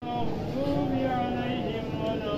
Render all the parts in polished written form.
المغضوب عليهم ولا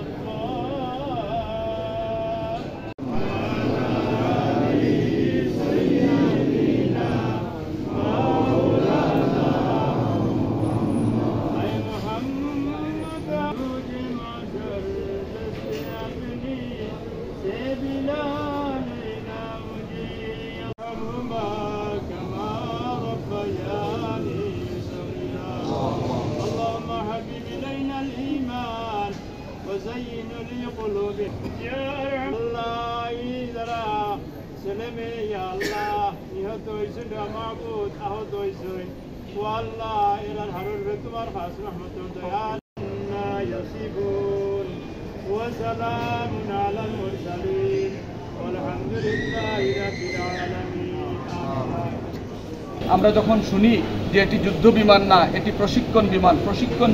وزين لي قلوبي يا الله إذا سلمي يا الله يهدويسن يا معبود أهدويسن والله إلى الحرر تمر خاص رحمة الله يصفون وسلام على المرسلين والحمد لله رب العالمين আমরা যখন শুনি যে এটি যুদ্ধ বিমান না, এটি প্রশিক্ষণ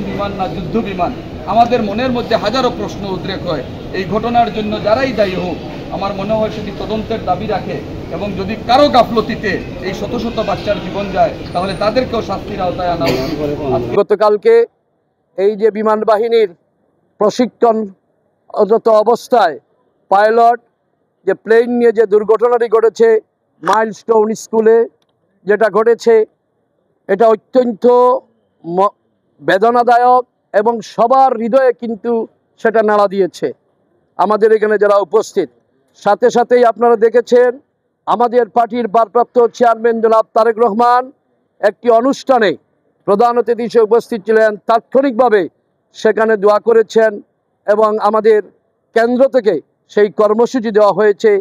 বিমান না যুদ্ধ বিমান, আমাদের মনের মধ্যে হাজারো প্রশ্ন উদ্রেক হয়। এই ঘটনার জন্য যারাই দায়ী হোক, আমার মনে হয় সেটি তদন্তের দাবি রাখে এবং যদি কারো গাফলতিতে এই শত শত বাচ্চার জীবন যায় তাহলে তাদেরকেও শাস্তির আওতায় আনা উচিত। গতকালকে এই যে বিমান বাহিনীর প্রশিক্ষণরত অবস্থায় পাইলট যে প্লেন নিয়ে যে দুর্ঘটনাটি ঘটেছে মাইলস্টোন স্কুলে যেটা ঘটেছে, এটা অত্যন্ত বেদনাদায়ক এবং সবার হৃদয়ে কিন্তু সেটা নাড়া দিয়েছে। আমাদের এখানে যারা উপস্থিত, সাথে সাথেই আপনারা দেখেছেন আমাদের পার্টির ভারপ্রাপ্ত চেয়ারম্যান জনাব তারেক রহমান একটি অনুষ্ঠানে প্রধান অতিথি হিসেবে উপস্থিত ছিলেন, তাৎক্ষণিকভাবে সেখানে দোয়া করেছেন এবং আমাদের কেন্দ্র থেকে সেই কর্মসূচি দেওয়া হয়েছে।